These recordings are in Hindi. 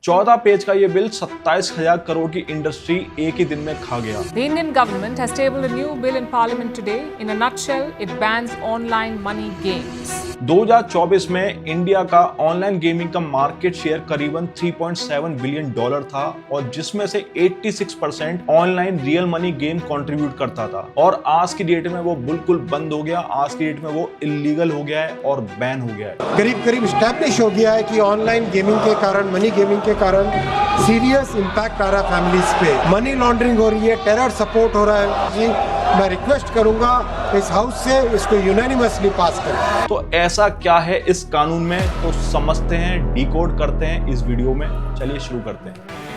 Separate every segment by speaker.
Speaker 1: 14 पेज का ये बिल 27,000 करोड़ की इंडस्ट्री एक ही दिन में खा गया।
Speaker 2: The Indian government has tabled a new bill in parliament today. In a nutshell, it bans online money games.
Speaker 1: 2024 में इंडिया का ऑनलाइन गेमिंग का मार्केट शेयर करीबन $3.7 बिलियन था और जिसमें से 86% online real money game contribute करता था और आज की डेट में वो बिल्कुल बंद हो गया। आज की डेट में वो इलीगल हो गया है और बैन हो गया है।
Speaker 3: करीब करीब स्टैब्लिश हो गया है कि ऑनलाइन गेमिंग के कारण, मनी गेमिंग के कारण सीरियस इम्पैक्ट आ रहा है फैमिलीज पे। मनी लॉन्ड्रिंग हो रही है, टेरर सपोर्ट हो रहा है। जी मैं रिक्वेस्ट करूंगा इस हाउस से इसको यूनानिमसली पास करें।
Speaker 1: तो ऐसा क्या है इस कानून में, तो समझते हैं, डिकोड करते हैं इस वीडियो में। चलिए शुरू करते हैं।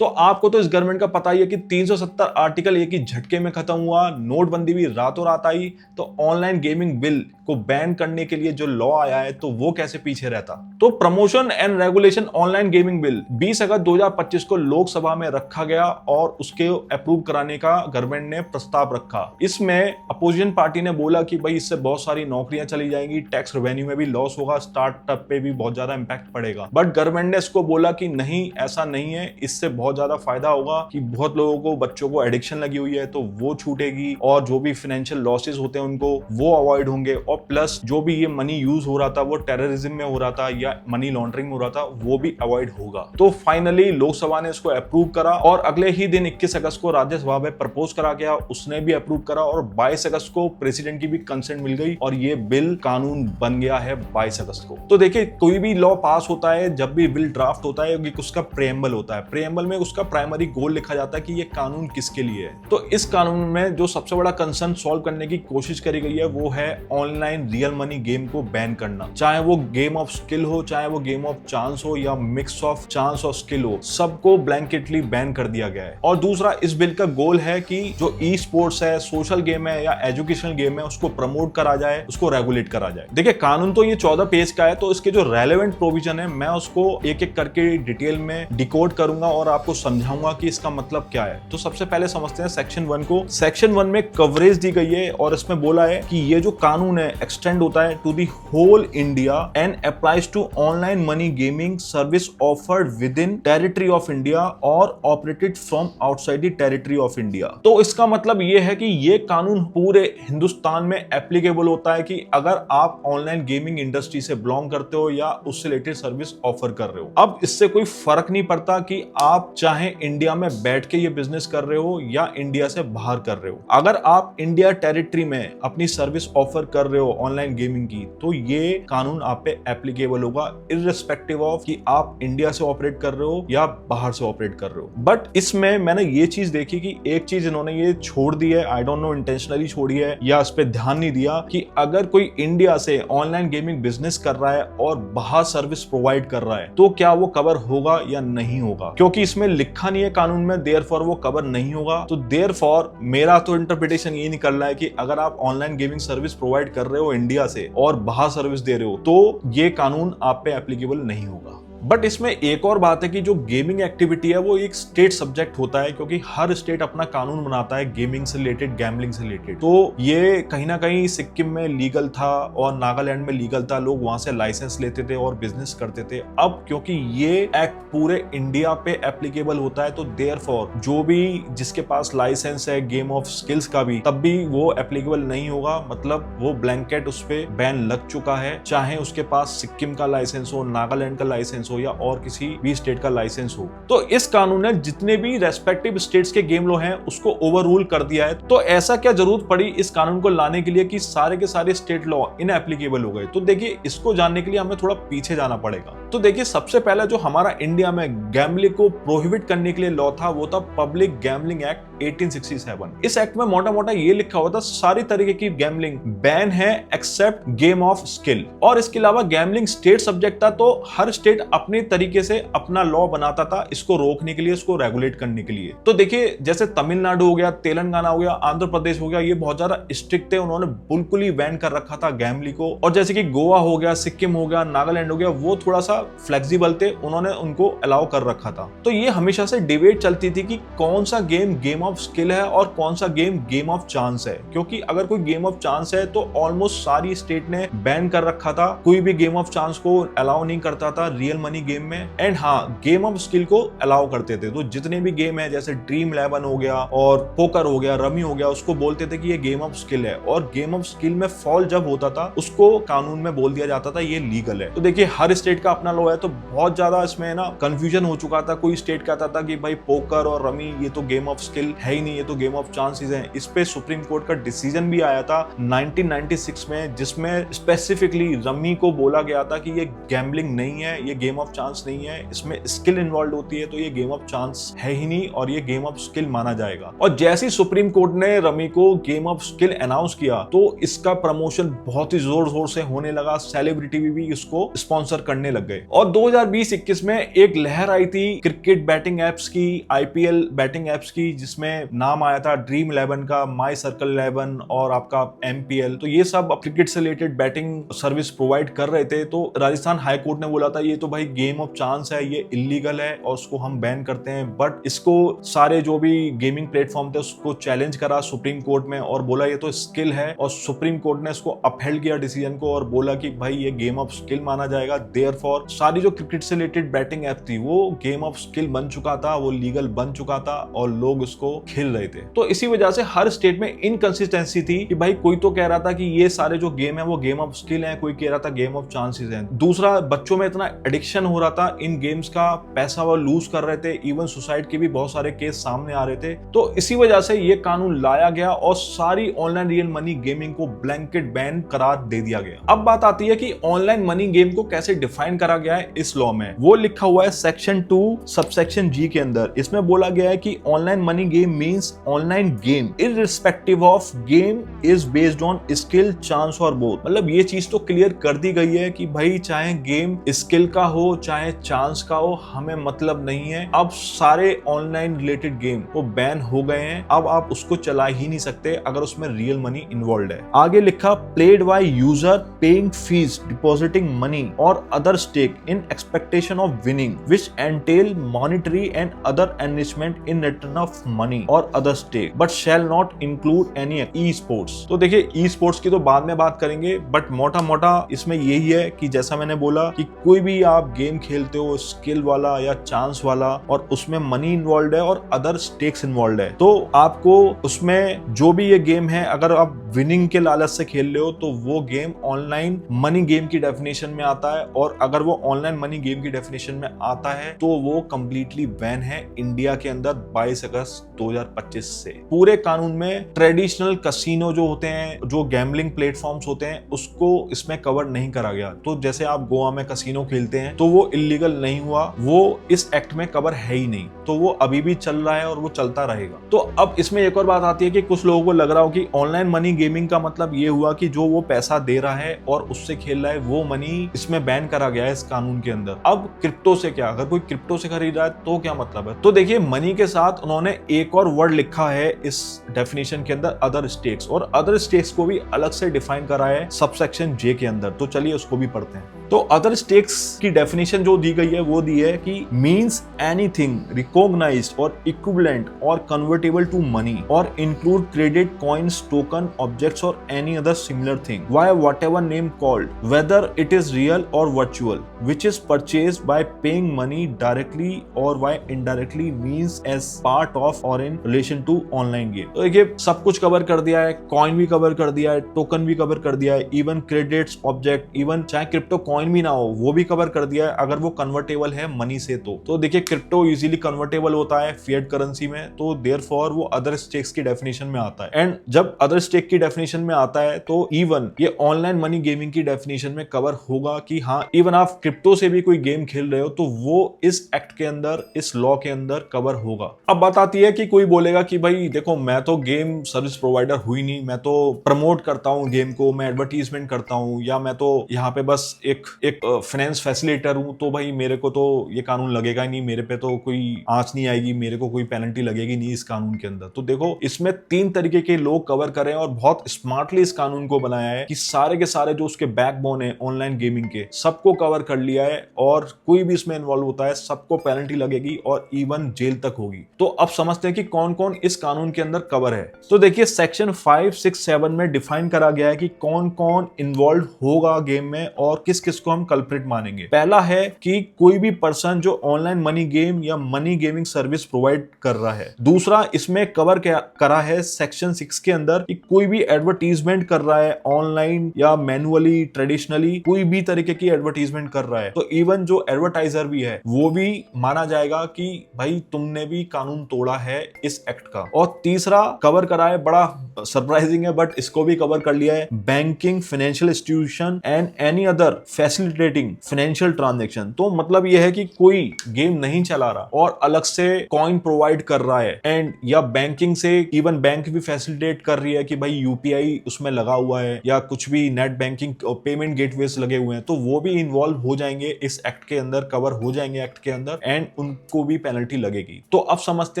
Speaker 1: तो आपको तो इस गवर्नमेंट का पता ही है कि 370 आर्टिकल एक ही झटके में खत्म हुआ, नोटबंदी भी रातों रात आई। तो ऑनलाइन गेमिंग बिल को बैन करने के लिए जो लॉ आया है तो वो कैसे पीछे रहता। तो promotion and regulation online gaming bill 20 अगस्त 2025 को लोकसभा में रखा गया और उसके अप्रूव कराने का गवर्नमेंट ने प्रस्ताव रखा। इसमें अपोजिशन पार्टी ने बोला कि भाई इससे बहुत सारी नौकरियां चली जाएंगी, टैक्स रेवेन्यू में भी लॉस होगा, स्टार्टअप पे भी बहुत ज्यादा इंपैक्ट पड़ेगा। बट गवर्नमेंट ने इसको बोला कि नहीं, ऐसा नहीं है, इससे बहुत ज्यादा फायदा होगा कि बहुत लोगों को, बच्चों को एडिक्शन लगी हुई है तो वो छूटेगी और जो भी फाइनेंशियल लॉसेस होते हैं उनको वो अवॉइड होंगे और प्लस जो भी ये मनी यूज हो रहा था वो टेररिज्म में हो रहा था या मनी लॉन्ड्रिंग हो रहा था वो भी अवॉइड होगा। तो फाइनली लोकसभा ने इसको अप्रूव करा और अगले ही दिन 21 अगस्त को राज्यसभा में प्रपोज करा गया, उसने भी अप्रूव करा और 22 अगस्त को प्रेसिडेंट की भी कंसेंट मिल गई और ये बिल कानून बन गया है 22 अगस्त को। तो देखिए, कोई भी लॉ पास होता है, जब भी बिल ड्राफ्ट होता है उसका प्रेएम्बल होता है। प्रेएम्बल में उसका प्राइमरी गोल लिखा जाता है कि ये कानून किसके लिए है। तो इस कानून में जो सबसे बड़ा कंसर्न सॉल्व करने की कोशिश करी गई है वो है ऑनलाइन रियल मनी गेम को बैन करना। चाहे वो गेम ऑफ स्किल हो, चाहे वो गेम ऑफ चांस हो या मिक्स ऑफ चांस और स्किल हो, सबको ब्लैंकेटली बैन कर दिया गया है। और दूसरा, इस बिल का गोल है कि जो ई स्पोर्ट्स है, सोशल गेम है या एजुकेशनल गेम है, उसको प्रमोट करा जाए, उसको रेगुलेट करा जाए। देखिए, कानून तो ये 14 पेज का है, तो इसके जो रेलेवेंट प्रोविजन है मैं उसको एक एक करके डिटेल में डिकोड करूंगा और आपको समझाऊंगा कि इसका मतलब क्या है। तो सबसे पहले समझते हैं सेक्शन 1 को। सेक्शन 1 में कवरेज दी गई है और इसमें बोला है कि ये जो कानून है एक्सटेंड होता है to the whole India and applies to online money gaming service offered within territory of India और operated from outside the territory of India. तो इसका मतलब ये है कि ये कानून पूरे हिंदुस्तान में एप्लीकेबल होता है कि अगर आप ऑनलाइन गेमिंग इंडस्ट्री से बिलोंग करते हो या उससे रिलेटेड सर्विस ऑफर कर रहे हो। अब इससे कोई फर्क नहीं पड़ता कि आप चाहे इंडिया में बैठ के ये बिजनेस कर रहे हो या इंडिया से बाहर कर रहे हो। अगर आप इंडिया टेरिटरी में अपनी सर्विस ऑफर कर रहे हो ऑनलाइन गेमिंग की, तो ये कानून आप पे एप्लीकेबल होगा इररिस्पेक्टिव ऑफ कि आप इंडिया से ऑपरेट कर रहे हो या बाहर से ऑपरेट कर रहे हो। बट इसमें मैंने ये चीज देखी कि एक चीज इन्होंने ये छोड़ दी है, आई डोंट नो इंटेंशनली छोड़ी है या इस पे ध्यान नहीं दिया, कि अगर कोई इंडिया से ऑनलाइन गेमिंग बिजनेस कर रहा है और बाहर सर्विस प्रोवाइड कर रहा है तो क्या वो कवर होगा या नहीं होगा। क्योंकि इसमें लिखा नहीं है कानून में, देयरफॉर वो कवर नहीं होगा। तो देयरफॉर मेरा तो इंटरप्रिटेशन ये निकल रहा है कि अगर आप ऑनलाइन गेमिंग सर्विस प्रोवाइड कर रहे हो इंडिया से और बाहर सर्विस दे रहे हो तो ये कानून आप पे एप्लीकेबल नहीं होगा। बट इसमें एक और बात है कि जो गेमिंग एक्टिविटी है वो एक स्टेट सब्जेक्ट होता है, क्योंकि हर स्टेट अपना कानून बनाता है गेमिंग से रिलेटेड, गैम्बलिंग से रिलेटेड। तो ये कहीं ना कहीं सिक्किम में लीगल था और नागालैंड में लीगल था, लोग वहां से लाइसेंस लेते थे और बिजनेस करते थे। अब क्योंकि ये एक्ट पूरे इंडिया पे एप्लीकेबल होता है तो देयरफॉर जो भी जिसके पास लाइसेंस है गेम ऑफ स्किल्स का भी, तब भी वो एप्लीकेबल नहीं होगा। मतलब वो ब्लैंकेट उस पे बैन लग चुका है, चाहे उसके पास सिक्किम का लाइसेंस हो, नागालैंड का लाइसेंस हो या और किसी भी स्टेट का लाइसेंस हो। तो इस कानून ने जितने भी रेस्पेक्टिव स्टेट्स के गेम लॉ हैं उसको ओवररूल कर दिया है। तो ऐसा क्या जरूरत पड़ी इस कानून को लाने के लिए कि सारे के सारे स्टेट लॉ इनएप्लीकेबल हो गए। तो देखिए, इसको जानने के लिए हमें थोड़ा पीछे जाना पड़ेगा। तो देखिए, सबसे पहला जो हमारा इंडिया में गैम्बलिंग को प्रोहिबिट करने के लिए लॉ था वो था पब्लिक गैम्बलिंग एक्ट 1867। इस एक्ट में मोटा मोटा ये लिखा हुआ था सारी तरीके की गैम्बलिंग बैन है एक्सेप्ट गेम ऑफ स्किल। और इसके अलावा गैम्बलिंग स्टेट सब्जेक्ट था, तो हर स्टेट अपने तरीके से अपना लॉ बनाता था इसको रोकने के लिए, इसको रेगुलेट करने के लिए। तो देखिए जैसे तमिलनाडु हो गया, तेलंगाना हो गया, आंध्र प्रदेश हो गया, ये बहुत ज्यादा स्ट्रिक्ट थे, उन्होंने बिल्कुल ही बैन कर रखा था गैम्बलिंग को। और जैसे कि गोवा हो गया, सिक्किम हो गया, नागालैंड हो गया, वो थोड़ा सा फ्लेक्सिबल थे, उन्होंने उनको अलाउ कर रखा था। तो ये हमेशा से डिबेट चलती थी कि कौन सा गेम गेम ऑफ स्किल है और कौन सा गेम गेम ऑफ चांस है, क्योंकि अगर कोई गेम ऑफ चांस है तो ऑलमोस्ट सारी स्टेट ने बैन कर रखा था, कोई भी गेम ऑफ चांस को अलाउ नहीं करता था रियल मनी गेम में। एंड हाँ, गेम ऑफ स्किल को अलाउ करते थे। तो जितने भी गेम है जैसे ड्रीम 11 हो गया और पोकर हो गया, रमी हो गया, उसको बोलते थे कि ये गेम ऑफ स्किल है। और गेम ऑफ स्किल में फॉल जब होता था उसको कानून में बोल दिया जाता था ये लीगल है। तो देखिए हर स्टेट का अपना लॉ है, तो बहुत ज्यादा इसमें ना कंफ्यूजन हो चुका था। कोई स्टेट कहता था कि भाई पोकर और रमी ये तो गेम ऑफ स्किल है ही नहीं, ये तो गेम ऑफ चांसेस है। इस पे सुप्रीम कोर्ट का डिसीजन भी आया था 1996 में, जिसमें स्पेसिफिकली रमी को बोला गया था कि ये गैम्बलिंग नहीं है, ये गेम ऑफ चांस नहीं है, इसमें स्किल इन्वॉल्व होती है, तो ये गेम ऑफ चांस है ही नहीं और ये गेम ऑफ स्किल माना जाएगा। और जैसे ही सुप्रीम कोर्ट ने रमी को गेम ऑफ स्किल अनाउंस किया तो इसका प्रमोशन बहुत ही जोर शोर से होने लगा, सेलिब्रिटी भी इसको स्पॉन्सर करने लग गए। और 2020-21 में एक लहर आई थी क्रिकेट बैटिंग एप्स की, आईपीएल बैटिंग एप्स की, जिसमें नाम आया था ड्रीम 11 का, माई सर्कल 11 और आपका एमपीएल। तो ये सब क्रिकेट से रिलेटेड बैटिंग सर्विस प्रोवाइड कर रहे थे। तो राजस्थान हाई कोर्ट ने बोला था ये तो भाई गेम ऑफ चांस है, ये इलीगल है और उसको हम बैन करते हैं। बट इसको सारे जो भी गेमिंग प्लेटफॉर्म थे उसको चैलेंज करा सुप्रीम कोर्ट में और बोला ये तो स्किल है, और सुप्रीम कोर्ट ने इसको अपहेल्ड किया डिसीजन को और बोला कि भाई ये गेम ऑफ स्किल माना जाएगा। देयरफॉर सारी जो क्रिकेट से रिलेटेड बैटिंग ऐप थी वो गेम ऑफ स्किल बन चुका था, वो लीगल बन चुका था और लोग इसको खेल रहे थे। तो इसी वजह से हर स्टेट में इनकंसिस्टेंसी थी कि भाई कोई तो कह रहा था कि ये सारे जो गेम है वो गेम ऑफ स्किल है, कोई कह रहा था गेम ऑफ चांसेस है। दूसरा, बच्चों में इतना एडिक्शन हो रहा था इन गेम्स का, पैसा वो लूज कर रहे थे, इवन सुसाइड के भी बहुत सारे केस सामने आ रहे थे। तो इसी वजह से ये कानून लाया गया और सारी ऑनलाइन रियल मनी गेमिंग को ब्लैंकेट बैन करार दे दिया गया। अब बात आती है कि ऑनलाइन मनी गेम को कैसे डिफाइन करा गया है इस लॉ में। वो लिखा हुआ है सेक्शन 2 सबसेक्शन जी के अंदर। इसमें बोला गया है कि online money game means online game irrespective of game is based on skill, chance और बोथ। मतलब ये चीज तो क्लियर कर दी गई है कि भाई चाहे गेम स्किल का हो चाहे चांस का हो, हमें मतलब नहीं है। अब सारे ऑनलाइन रिलेटेड गेम वो बैन हो गए हैं, अब आप उसको चला ही नहीं सकते अगर उसमें रियल मनी इन्वॉल्व है। आगे लिखा played by user paying fees, depositing money और other stake in expectation of winning which entail monetary and other enrichment in return of money और other stake but shall not include any e sports. तो देखिए ई स्पोर्ट्स की तो बाद में बात करेंगे, बट मोटा मोटा इसमें यही है कि जैसा मैंने बोला कि कोई भी आप गेम खेलते हो स्किल वाला या चांस वाला और उसमें मनी इन्वॉल्व है और अदर स्टेक्स इन्वॉल्व है, तो आपको उसमें जो भी ये गेम है अगर आप विनिंग के लालच से खेल रहे हो तो वो गेम ऑनलाइन मनी गेम की डेफिनेशन में आता है। और अगर वो ऑनलाइन मनी गेम की डेफिनेशन में आता है तो वो कंप्लीटली बैन है इंडिया के अंदर 22 अगस्त 2025 से। पूरे कानून में ट्रेडिशनल कसिनो जो होते हैं, जो गैम्बलिंग प्लेटफॉर्म्स होते हैं, उसको इसमें कवर नहीं करा गया। तो जैसे आप गोवा में कसिनो खेलते हैं तो वो इलीगल नहीं हुआ, वो इस एक्ट में कवर है ही नहीं, तो वो अभी भी चल रहा है और वो चलता रहेगा। तो अब इसमें एक और बात आती है कि कुछ लोगों को लग रहा हो कि ऑनलाइन मनी गेमिंग का मतलब ये हुआ कि जो वो पैसा दे रहा है और उससे खेल रहा है वो मनी इसमें बैन करा गया है इस कानून के अंदर। अब क्रिप्टो से क्या, अगर कोई क्रिप्टो से खरीद रहा है तो क्या मतलब है? तो देखिए मनी के साथ उन्होंने एक और वर्ड लिखा है इस डेफिनेशन के अंदर, अदर स्टेक्स, और अदर स्टेक्स को भी अलग से डिफाइन करा है सबसेक्शन जे के अंदर। तो चलिए उसको भी पढ़ते हैं। तो अदर स्टेक्स की डेफिनेशन जो दी गई है वो दी है कि मींस एनीथिंग रिकॉग्नाइज्ड और इक्विवेलेंट और कन्वर्टेबल टू मनी और include credit, coins, token, objects और any other similar thing by whatever name called whether it is real और virtual which is purchased by paying money directly or by indirectly means as part of or in relation to online game। तो देखिए सब कुछ कवर कर दिया है, कॉइन भी कवर कर दिया है, टोकन भी कवर कर दिया है, इवन क्रेडिट्स, ऑब्जेक्ट, इवन चाहे क्रिप्टो कॉइन भी ना हो वो भी कवर कर दिया है अगर वो कन्वर्टेबल है मनी से। तो देखिए क्रिप्टो इजीली कन्वर्टेबल होता है फिएट करेंसी में, तो देयरफॉर वो अदर स्टेक्स की डेफिनेशन में आता है। एंड जब अदर स्टेक की डेफिनेशन में आता है तो इवन ये ऑनलाइन मनी गेमिंग की डेफिनेशन में कवर होगा कि हाँ इवन आप क्रिप्टो से भी कोई गेम खेल रहे हो तो वो इस एक्ट के अंदर, इस लॉ के अंदर कवर होगा। अब बात आती है कि कोई बोलेगा कि भाई देखो मैं तो गेम सर्विस प्रोवाइडर हुई नहीं, मैं तो प्रमोट करता हूँ गेम को, मैं एडवर्टीजमेंट करता हूँ, या मैं तो यहाँ पे बस एक एक फाइनेंस फैसिलिटेटर हूं तो भाई मेरे को तो ये कानून लगेगा ही नहीं, मेरे पे तो कोई आंच नहीं आएगी, मेरे को कोई पेनल्टी लगेगी नहीं इस कानून के अंदर। तो देखो इसमें 3 तरीके के लोग कवर कर रहे हैं और बहुत स्मार्टली इस कानून को बनाया है कि सारे के सारे जो उसके बैकबोन है ऑनलाइन गेमिंग के सबको कवर कर लिया है, और कोई भी इसमें इन्वॉल्व होता है सबको पेनल्टी लगेगी और इवन जेल तक होगी। तो अब समझते हैं कि कौन कौन इस कानून के अंदर कवर है। तो देखिए सेक्शन 5, 6, 7 में डिफाइन करा गया है कि कौन कौन इन्वॉल्व होगा गेम में और किस किस को हम कल्प्रिट मानेंगे। पहला है कि कोई भी पर्सन जो ऑनलाइन मनी गेम या मनी गेमिंग सर्विस प्रोवाइड कर रहा है। दूसरा इसमें कवर करा है सेक्शन 6 के अंदर कि कोई भी एडवर्टीजमेंट कर रहा है ऑनलाइन या मैनुअली ट्रेडिशनली, कोई भी तरीके की एडवर्टीजमेंट कर रहा है तो इवन जो एडवर्टाइजर भी है वो भी माना जाएगा कि भाई तुमने भी कानून तोड़ा है इस एक्ट का। और तीसरा कवर करा है, बड़ा सरप्राइजिंग है बट इसको भी कवर कर लिया है, banking, financial institution and any other facilitating financial transaction. तो मतलब यह है कि कोई गेम नहीं चला रहा और अलग से कॉइन प्रोवाइड कर रहा है एंड या बैंकिंग से इवन बैंक भी फैसिलिटेट कर रही है कि भाई यूपीआई उसमें लगा हुआ है या कुछ भी नेट बैंकिंग पेमेंट गेटवेज लगे हुए हैं, तो वो भी इन्वॉल्व हो जाएंगे इस एक्ट के अंदर, कवर हो जाएंगे एक्ट के अंदर एंड उनको भी पेनल्टी लगेगी। तो अब समझते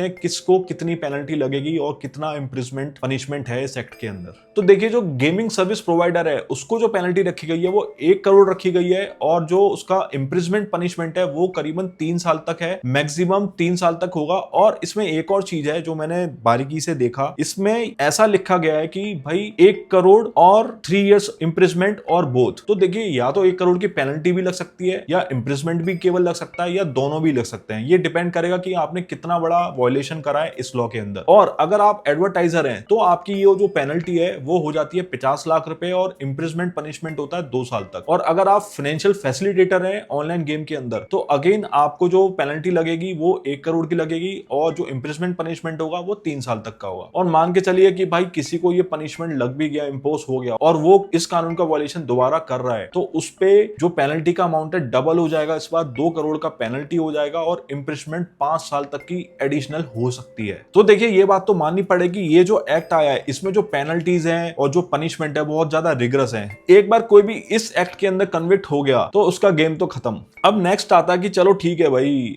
Speaker 1: हैं किसको कितनी पेनल्टी लगेगी और कितना इम्प्रिजमेंट पनिशमेंट है इस एक्ट के अंदर। तो देखिए जो गेमिंग सर्विस प्रोवाइडर है उसको जो पेनल्टी रखी गई है वो 1 करोड़ रखी गई है और जो उसका इम्प्रिजमेंट पनिशमेंट है वो करीबन 3 साल तक है, मैक्सिमम 3 साल तक होगा। और इसमें एक और चीज है जो मैंने बारीकी से देखा, इसमें ऐसा लिखा गया है कि भाई 1 करोड़ और 3 इयर्स इम्प्रिजमेंट और बोथ। तो देखिए या तो 1 करोड़ की पेनल्टी भी लग सकती है या इम्प्रिजमेंट भी केवल लग सकता है या दोनों भी लग सकते हैं। ये डिपेंड करेगा कि आपने कितना बड़ा वायलेशन करा है इस लॉ के अंदर। और अगर आप एडवर्टाइजर हैं तो आपकी ये जो पेनल्टी है वो हो जाती है 50 लाख रुपए और इम्प्रिजमेंट पनिशमेंट होता है 2 साल तक। और अगर आप फाइनेंशियल फैसिलिटेटर हैं ऑनलाइन गेम के अंदर तो अगेन आपको जो पेनल्टी लगेगी वो 1 करोड़ की लगेगी और जो इम्प्रिजमेंट पनिशमेंट होगा वो 3 साल तक का होगा। और मान के चलिए कि भाई किसी को ये पनिशमेंट लग भी गया, इम्पोज हो गया और वो इस कानून का वायलेशन दोबारा कर रहा है तो उस पे जो पेनल्टी का अमाउंट है डबल हो जाएगा, इस बार 2 करोड़ का पेनल्टी हो जाएगा और इम्प्रिजमेंट 5 साल तक की एडिशनल हो सकती है। तो देखिए ये बात तो माननी पड़ेगी, ये जो एक्ट आया है इसमें जो पेनल्टीज हैं और जो पनिशमेंट है बहुत ज्यादा रिगरस है। एक बार कोई भी इस एक्ट के अंदर कन्विक्ट हो गया तो उसका गेम तो खत्म। अब नेक्स्ट आता है कि चलो ठीक है भाई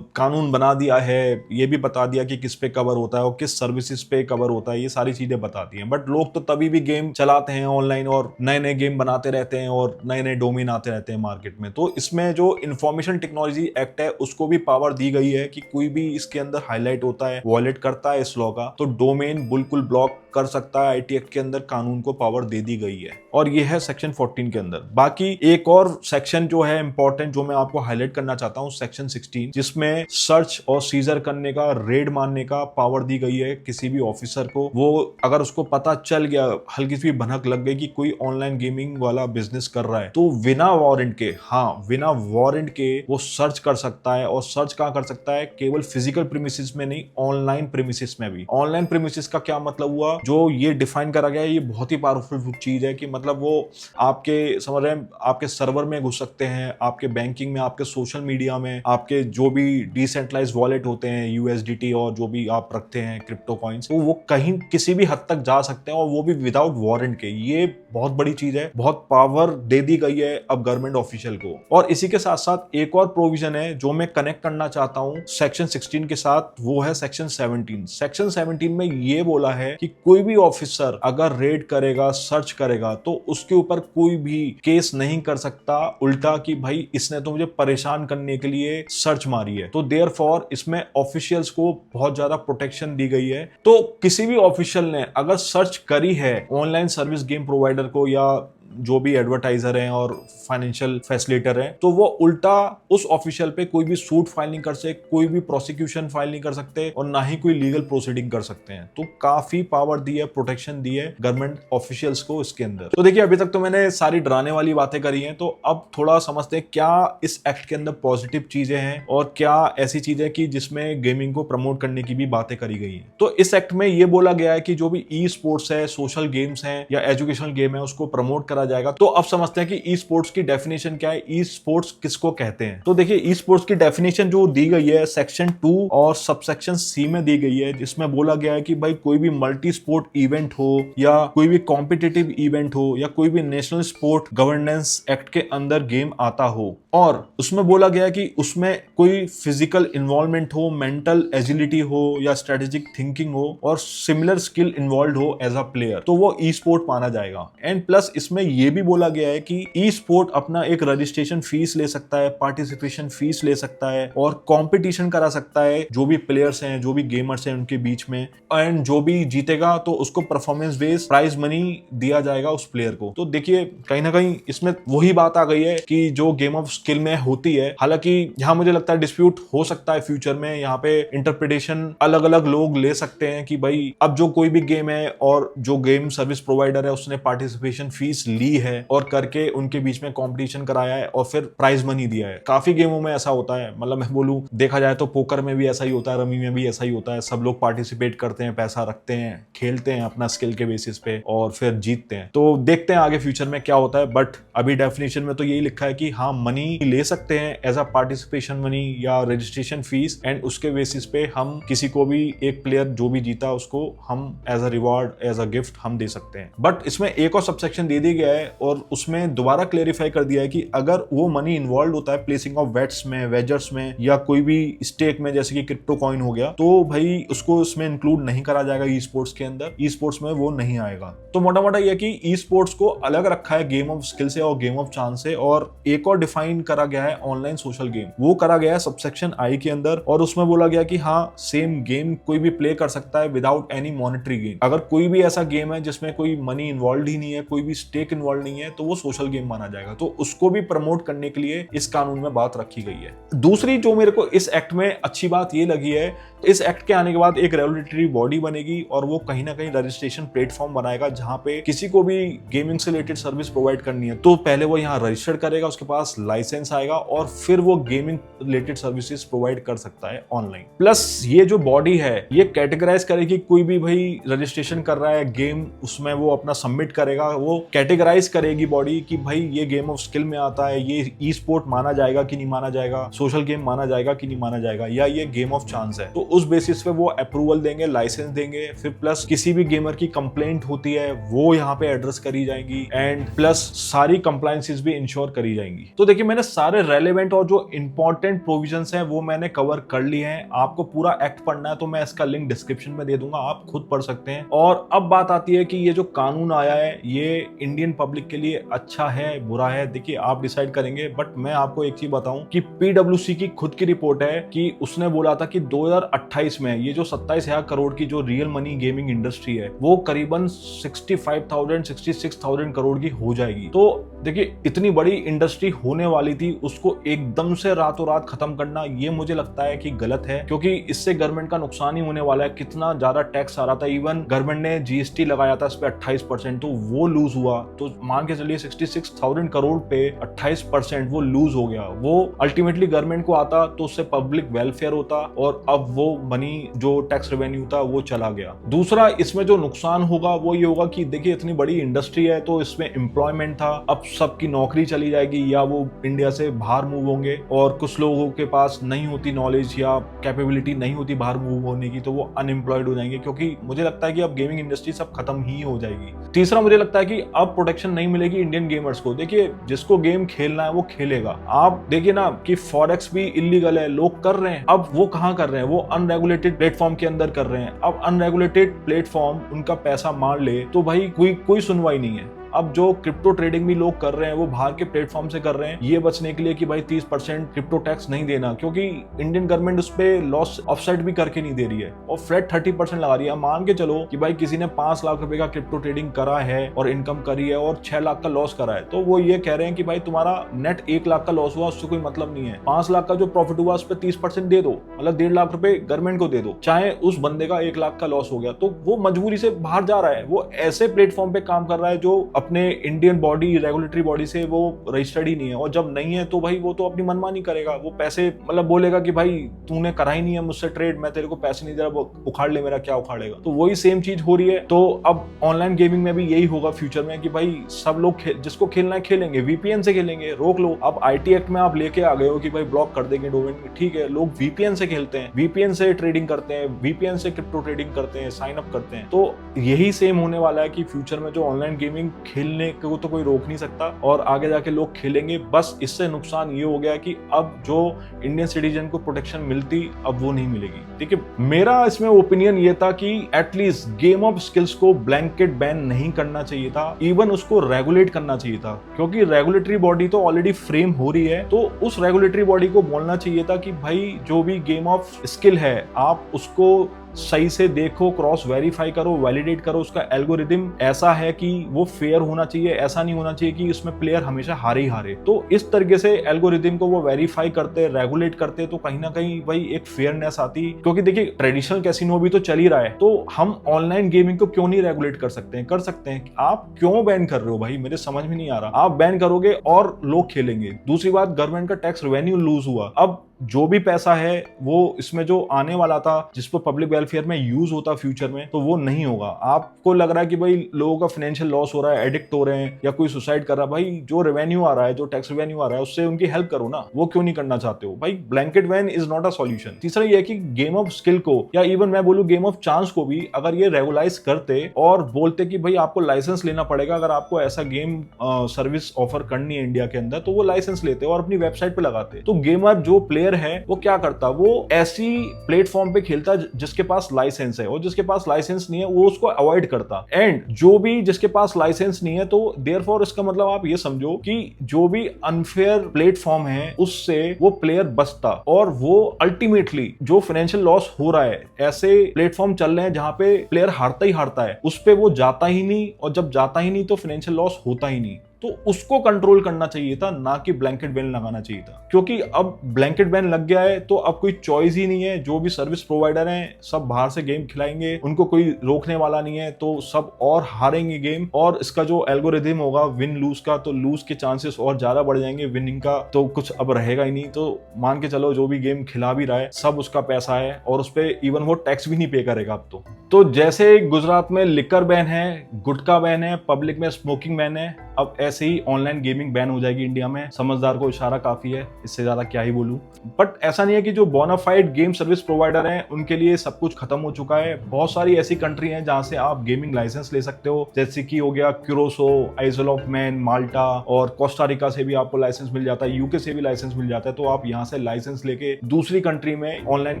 Speaker 1: कानून बना दिया है, ये भी बता दिया कि किस पे कवर होता है और किस सर्विसेज पे कवर होता है, ये सारी चीजें बता दी हैं। बट लोग तो तभी भी गेम चलाते हैं ऑनलाइन और नए नए गेम बनाते रहते हैं और नए नए डोमेन आते रहते हैं मार्केट में। तो इसमें जो इंफॉर्मेशन टेक्नोलॉजी एक्ट है उसको भी पावर दी गई है कि कोई भी इसके अंदर हाईलाइट होता है, वॉयलेट करता है इस लॉ का, तो डोमेन बिल्कुल ब्लॉक कर सकता है। आईटी एक्ट के अंदर कानून को पावर दे दी गई है और ये है सेक्शन 14 के अंदर। बाकी एक और सेक्शन जो है इंपॉर्टेंट जो मैं आपको हाईलाइट करना चाहता हूं, सेक्शन 16, जिसमें सर्च और सीजर करने का, रेड मारने का पावर दी गई है किसी भी ऑफिसर को। वो अगर उसको पता चल गया, हल्की सी भनक लग गई कि कोई ऑनलाइन गेमिंग वाला बिजनेस कर रहा है तो बिना वारंट के, हाँ बिना वारंट के वो सर्च कर सकता है। और सर्च कहां कर सकता है? केवल फिजिकल प्रीमिसेस में नहीं, ऑनलाइन प्रीमिसेस में भी। ऑनलाइन प्रीमिसेस का क्या मतलब हुआ? जो ये डिफाइन करा गया है ये बहुत ही पावरफुल चीज है कि मतलब वो आपके, समझ रहे हैं, आपके सर्वर में घुस सकते हैं, आपके बैंकिंग में, आपके सोशल मीडिया में, आपके जो भी डिसेंट्रलाइज्ड वॉलेट होते हैं यूएसडीटी और जो भी आप रखते हैं क्रिप्टो कॉइन्स, तो वो कहीं किसी भी हद तक जा सकते हैं और वो भी विदाउट वारंट के। ये बहुत बड़ी चीज है, बहुत पावर दे दी गई है अब गवर्नमेंट ऑफिशियल को। और इसी के साथ साथ एक और प्रोविजन है जो मैं कनेक्ट करना चाहता हूं सेक्शन 16 के साथ, वो है सेक्शन 17। सेक्शन 17 में ये बोला है कि कोई भी ऑफिसर अगर रेड करेगा, सर्च करेगा तो उसके ऊपर कोई भी केस नहीं कर सकता उल्टा कि भाई इसने तो मुझे परेशान करने के लिए सर्च मारी है। तो देयरफॉर इसमें ऑफिशियल्स को बहुत ज्यादा प्रोटेक्शन दी गई है। तो किसी भी ऑफिशियल ने अगर सर्च करी है ऑनलाइन सर्विस गेम प्रोवाइडर को या जो भी एडवर्टाइजर हैं और फाइनेंशियल फैसिलिटेटर हैं, तो वो उल्टा उस ऑफिशियल पे कोई भी सूट फाइल नहीं कर सकते, कोई भी प्रोसिक्यूशन फाइल नहीं कर सकते और ना ही कोई लीगल प्रोसीडिंग कर सकते हैं। तो काफी पावर दी है, प्रोटेक्शन दी है गवर्नमेंट ऑफिशियल्स को इसके अंदर। तो देखिए अभी तक तो मैंने सारी डराने वाली बातें करी हैं, तो अब थोड़ा समझते हैं क्या इस एक्ट के अंदर पॉजिटिव चीजें हैं और क्या ऐसी चीजें की जिसमें गेमिंग को प्रमोट करने की भी बातें करी गई हैं। तो इस एक्ट में ये बोला गया है कि जो भी ई स्पोर्ट्स है, सोशल गेम्स हैं या एजुकेशनल गेम है, उसको प्रमोट करा करा जाएगा। तो अब समझते हैं कि ई स्पोर्ट्स की डेफिनेशन क्या है, ई स्पोर्ट्स किसको कहते हैं। तो देखिए ई स्पोर्ट्स की डेफिनेशन जो दी गई है सेक्शन 2 और सबसेक्शन सी में दी गई है, जिसमें बोला गया है कि भाई कोई भी मल्टी स्पोर्ट इवेंट हो या कोई भी कॉम्पिटिटिव इवेंट हो या कोई भी नेशनल स्पोर्ट गवर्नेंस एक्ट के अंदर गेम आता हो, और उसमें बोला गया है कि उसमें कोई फिजिकल इन्वॉल्वमेंट हो, मेंटल एजिलिटी हो या स्ट्रेटेजिक थिंकिंग हो और सिमिलर स्किल इन्वॉल्व हो एज अ प्लेयर, तो वो ई स्पोर्ट माना जाएगा। एंड प्लस इसमें यह भी बोला गया है कि ई स्पोर्ट अपना एक रजिस्ट्रेशन फीस ले सकता है, पार्टिसिपेशन फीस ले सकता है और कंपटीशन करा सकता है जो भी प्लेयर्स हैं, जो भी गेमर्स हैं उनके बीच में, एंड जो भी जीतेगा तो उसको परफॉर्मेंस बेस्ड प्राइज मनी दिया जाएगा उस प्लेयर को। तो देखिए कहीं ना कहीं इसमें वही बात आ गई है कि जो गेम ऑफ स्किल में होती है। हालांकि यहाँ मुझे लगता है डिस्प्यूट हो सकता है फ्यूचर में, यहाँ पे इंटरप्रिटेशन अलग अलग लोग ले सकते हैं कि भाई अब जो कोई भी गेम है और जो गेम सर्विस प्रोवाइडर है उसने पार्टिसिपेशन फीस ली है और करके उनके बीच में कंपटीशन कराया है और फिर प्राइज मनी दिया है। काफी गेमों में ऐसा होता है, मतलब मैं बोलूं देखा जाए तो पोकर में भी ऐसा ही होता है, रमी में भी ऐसा ही होता है। सब लोग पार्टिसिपेट करते हैं, पैसा रखते हैं, खेलते हैं अपना स्किल के बेसिस पे और फिर जीतते हैं। तो देखते हैं आगे फ्यूचर में क्या होता है, बट अभी डेफिनेशन में तो यही लिखा है कि हाँ मनी ले सकते हैं एज अ पार्टिसिपेशन मनी या रजिस्ट्रेशन फीस, एंड उसके बेसिस पे हम किसी को भी एक प्लेयर जो भी जीता उसको हम as a reward as a gift हम दे सकते हैं। बट इसमें एक और सबसेक्शन दे दिया गया है और उसमें दोबारा क्लेरिफाई कर दिया है कि अगर वो मनी इन्वॉल्व होता है प्लेसिंग ऑफ वेट्स में, वेजर्स में या कोई भी स्टेक में जैसे कि क्रिप्टो कॉइन हो गया, तो भाई उसको उसमें इंक्लूड नहीं करा जाएगा ई स्पोर्ट्स के अंदर, ई स्पोर्ट्स में वो नहीं आएगा। तो मोटा मोटा यह कि ई स्पोर्ट्स को अलग रखा है गेम ऑफ स्किल से और गेम ऑफ चांस से, और एक और डिफाइन करा गया है ऑनलाइन सोशल गेम, वो करा गया है सबसेक्शन आई के अंदर, और उसमें बोला गया कि हाँ सेम गेम कोई भी प्ले कर सकता है विदाउट एनी मॉनेटरी गेम। अगर कोई भी ऐसा गेम है जिसमें कोई मनी इन्वॉल्व ही नहीं है, कोई भी स्टेक इन्वॉल्व नहीं है, तो वो सोशल गेम माना जाएगा। तो उसको भी प्रमोट करने के लिए इस कानून में बात रखी गई है। दूसरी जो मेरे को इस एक्ट में अच्छी बात ये लगी है, इस एक्ट के आने के बाद एक रेगुलेटरी बॉडी बनेगी और वो कहीं ना कहीं रजिस्ट्रेशन प्लेटफॉर्म बनाएगा जहां पे किसी को भी गेमिंग से रिलेटेड सर्विस प्रोवाइड करनी है तो पहले वो यहाँ रजिस्टर्ड करेगा, उसके पास लाइसेंस आएगा और फिर वो गेमिंग रिलेटेड सर्विसेज प्रोवाइड कर सकता है ऑनलाइन। प्लस ये जो बॉडी है ये कैटेगराइज करेगी, कोई भी भाई रजिस्ट्रेशन कर रहा है गेम उसमें वो अपना सबमिट करेगा, वो कैटेगराइज करेगी बॉडी कि भाई ये गेम ऑफ स्किल में आता है, ये ई स्पोर्ट माना जाएगा कि नहीं माना जाएगा, सोशल गेम माना जाएगा कि नहीं माना जाएगा, या ये गेम ऑफ चांस है। तो उस बेसिस पे वो अप्रूवल देंगे, लाइसेंस देंगे। फिर प्लस किसी भी गेमर की कंप्लेंट होती है वो यहाँ पे एड्रेस करी जाएंगी, एंड प्लस सारी कंप्लायंसेस भी इंश्योर करी जाएंगी। तो देखिए मैंने सारे रेलेवेंट और जो इंपॉर्टेंट प्रोविजंस हैं वो मैंने कवर कर लिए हैं। आपको पूरा एक्ट पढ़ना है तो मैं इसका लिंक डिस्क्रिप्शन में दे दूंगा, आप खुद पढ़ सकते हैं। और अब बात आती है कि ये जो कानून आया है ये इंडियन पब्लिक के लिए अच्छा है बुरा है, देखिए आप डिसाइड करेंगे। बट मैं आपको एक चीज बताऊं कि पीडब्ल्यूसी की खुद की रिपोर्ट है कि उसने बोला था कि 2028 में ये जो 27,000 करोड़ की जो रियल मनी गेमिंग इंडस्ट्री है वो करीबन 65,000-66,000 करोड़ की हो जाएगी। तो देखिए इतनी बड़ी इंडस्ट्री होने वाली थी, उसको एकदम से रातों रात खत्म करना ये मुझे लगता है कि गलत है, क्योंकि इससे गवर्नमेंट का नुकसान ही होने वाला है। कितना ज्यादा टैक्स आ रहा था, इवन गवर्नमेंट ने जीएसटी लगाया था इस पे 28%, तो वो लूज हुआ। तो मान के चलिए 66,000 करोड़ पे 28% वो लूज हो गया। वो अल्टीमेटली गवर्नमेंट को आता तो उससे पब्लिक वेलफेयर होता, और अब वो मनी जो टैक्स रेवेन्यू था वो चला गया। दूसरा इसमें जो नुकसान होगा वो ये होगा कि देखिए इतनी बड़ी इंडस्ट्री है तो इसमें एम्प्लॉयमेंट था, अब सबकी नौकरी चली जाएगी या वो इंडिया से बाहर मूव होंगे, और कुछ लोगों के पास नहीं होती नॉलेज या कैपेबिलिटी नहीं होती बाहर मूव होने की, तो वो अनएम्प्लॉयड हो जाएंगे, क्योंकि मुझे लगता है कि अब गेमिंग इंडस्ट्री सब खत्म ही हो जाएगी। तीसरा मुझे लगता है कि अब प्रोटेक्शन नहीं मिलेगी इंडियन गेमर्स को। देखिए जिसको गेम खेलना है वो खेलेगा। आप देखिए ना कि फॉरेक्स भी इलीगल है, लोग कर रहे हैं, अब वो कहाँ कर रहे हैं, वो अनरेगुलेटेड प्लेटफॉर्म के अंदर कर रहे हैं। अब अनरेगुलेटेड प्लेटफॉर्म उनका पैसा मार ले तो भाई कोई सुनवाई नहीं है। अब जो क्रिप्टो ट्रेडिंग भी लोग कर रहे हैं वो बाहर के प्लेटफॉर्म से कर रहे हैं, ये बचने के लिए कि भाई 30% क्रिप्टो टैक्स नहीं देना, क्योंकि इंडियन गवर्नमेंट उस पे लॉस ऑफसेट भी करके नहीं दे रही है और फ्लैट 30% लगा रही है। मान के चलो कि भाई किसी ने 5 लाख रुपए का क्रिप्टो ट्रेडिंग करा है और इनकम करी है और 6 लाख का लॉस करा है, तो वो ये कह रहे हैं कि भाई तुम्हारा नेट 1 लाख का लॉस हुआ, उससे कोई मतलब नहीं है। 5 लाख का जो प्रॉफिट हुआ उस पर 30% दे दो, मतलब 1.5 लाख रुपए गवर्नमेंट को दे दो, चाहे उस बंदे का 1 लाख का लॉस हो गया, तो वो मजबूरी से बाहर जा रहा है। वो ऐसे प्लेटफॉर्म पे काम कर रहा है जो अपने इंडियन बॉडी रेगुलेटरी बॉडी से वो रजिस्टर्ड ही नहीं है, और जब नहीं है तो भाई वो तो अपनी मनमानी करेगा, वो पैसे मतलब बोलेगा कि भाई तूने करा ही नहीं है मुझसे ट्रेड, मैं तेरे को पैसे नहीं दे रहा, वो उखाड़ ले मेरा, क्या उखाड़ेगा। तो वही सेम चीज हो रही है। तो अब ऑनलाइन गेमिंग में भी यही होगा फ्यूचर में कि भाई सब लोग जिसको खेलना है खेलेंगे, वीपीएन से खेलेंगे, रोक लो। अब आईटी एक्ट में आप लेके आ गए हो कि भाई ब्लॉक कर देंगे डोमेन, ठीक है, लोग वीपीएन से खेलते हैं, वीपीएन से ट्रेडिंग करते हैं, वीपीएन से क्रिप्टो ट्रेडिंग करते हैं, साइन अप करते हैं। तो यही सेम होने वाला है कि फ्यूचर में जो ऑनलाइन गेमिंग खेलने को तो कोई रोक नहीं सकता, और आगे जाके लोग खेलेंगे। बस इससे नुकसान ये हो गया कि अब जो इंडियन सिटीजन को प्रोटेक्शन मिलती अब वो नहीं मिलेगी। ठीक है, मेरा इसमें ओपिनियन ये था कि एटलीस्ट गेम ऑफ स्किल्स को ब्लैंकेट बैन नहीं करना चाहिए था, इवन उसको रेगुलेट करना चाहिए था, क्योंकि रेगुलेटरी बॉडी तो ऑलरेडी फ्रेम हो रही है। तो उस रेगुलेटरी बॉडी को बोलना चाहिए था कि भाई जो भी गेम ऑफ स्किल है आप उसको सही से देखो, क्रॉस वेरीफाई करो, वैलिडेट करो, उसका एल्गोरिदम ऐसा है कि वो फेयर होना चाहिए, ऐसा नहीं होना चाहिए कि इसमें प्लेयर हमेशा हारे ही हारे। तो इस तरीके से एल्गोरिदम को वो वेरीफाई करते, रेगुलेट करते, तो कहीं ना कहीं भाई एक फेयरनेस आती। क्योंकि देखिए ट्रेडिशनल कैसीनो भी तो चल ही रहा है, तो हम ऑनलाइन गेमिंग को क्यों नहीं रेगुलेट कर सकते हैं? कर सकते हैं। आप क्यों बैन कर रहे हो भाई, मेरे समझ में नहीं आ रहा। आप बैन करोगे और लोग खेलेंगे। दूसरी बात, गवर्नमेंट का टैक्स रेवेन्यू लूज हुआ। अब जो भी पैसा है वो इसमें जो आने वाला था जिस पर पब्लिक वेलफेयर में यूज होता फ्यूचर में, तो वो नहीं होगा। आपको लग रहा है कि भाई लोगों का फाइनेंशियल लॉस हो रहा है, एडिक्ट हो रहे हैं या कोई सुसाइड कर रहा है, भाई जो रेवेन्यू आ रहा है, जो टैक्स रेवेन्यू आ रहा है उससे उनकी हेल्प करो ना। वो क्यों नहीं करना चाहते हो भाई? Blanket ban is not a solution. तीसरा ये है कि गेम ऑफ स्किल को, या इवन मैं बोलूं गेम ऑफ चांस को भी अगर ये रेगुलाइज करते और बोलते कि भाई आपको लाइसेंस लेना पड़ेगा, अगर आपको ऐसा गेम सर्विस ऑफर करनी है इंडिया के अंदर, तो वो लाइसेंस लेते और अपनी वेबसाइट पे लगाते। तो गेमर जो प्लेयर है वो क्या करता, वो ऐसी प्लेटफॉर्म पे खेलता जिसके पास लाइसेंस है, और जिसके पास लाइसेंस नहीं है वो उसको अवॉइड करता। एंड जो भी जिसके पास लाइसेंस नहीं है, तो देयरफॉर इसका मतलब आप ये समझो कि जो भी अनफेयर प्लेटफॉर्म है उससे वो प्लेयर बचता, और वो अल्टीमेटली जो फाइनेंशियल लॉस हो रहा है, ऐसे प्लेटफॉर्म चल रहे हैं जहां पे प्लेयर हारता ही हारता है, उस पे वो जाता ही नहीं, और जब जाता ही नहीं तो फाइनेंशियल लॉस होता ही नहीं। तो उसको कंट्रोल करना चाहिए था, ना कि ब्लैंकेट बैन लगाना चाहिए था। क्योंकि अब ब्लैंकेट बैन लग गया है तो अब कोई चॉइस ही नहीं है। जो भी सर्विस प्रोवाइडर हैं सब बाहर से गेम खिलाएंगे, उनको कोई रोकने वाला नहीं है, तो सब और हारेंगे गेम। और इसका जो एल्गोरिथम होगा विन लूज का, तो लूज के चांसेस और ज्यादा बढ़ जाएंगे, विनिंग का तो कुछ अब रहेगा ही नहीं। तो मान के चलो जो भी गेम खिला भी रहा है सब उसका पैसा है, और उस पर इवन वो टैक्स भी नहीं पे करेगा अब तो जैसे गुजरात में लिकर बैन है, गुटखा बैन है, पब्लिक में स्मोकिंग बैन है, अब ऐसे ही ऑनलाइन गेमिंग बैन हो जाएगी इंडिया में। समझदार को इशारा काफी है, इससे ज्यादा क्या ही बोलूं। बट ऐसा नहीं है कि जो बोनाफाइड गेम सर्विस प्रोवाइडर हैं उनके लिए सब कुछ खत्म हो चुका है। बहुत सारी ऐसी कंट्री हैं जहां से आप गेमिंग लाइसेंस ले सकते हो, जैसे कि हो गया क्यूरोसो, आइजल ऑफ मैन, माल्टा, और कोस्टारिका से भी आपको लाइसेंस मिल जाता है, यूके से भी लाइसेंस मिल जाता है। तो आप यहाँ से लाइसेंस लेके दूसरी कंट्री में ऑनलाइन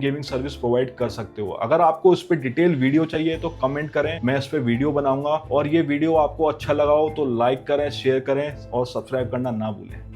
Speaker 1: गेमिंग सर्विस प्रोवाइड कर सकते हो। अगर आपको इस पर डिटेल वीडियो चाहिए तो कमेंट करें, मैं इस पर वीडियो बनाऊंगा। और ये वीडियो आपको अच्छा लगा हो तो लाइक करें, शेयर करें और सब्सक्राइब करना ना भूलें।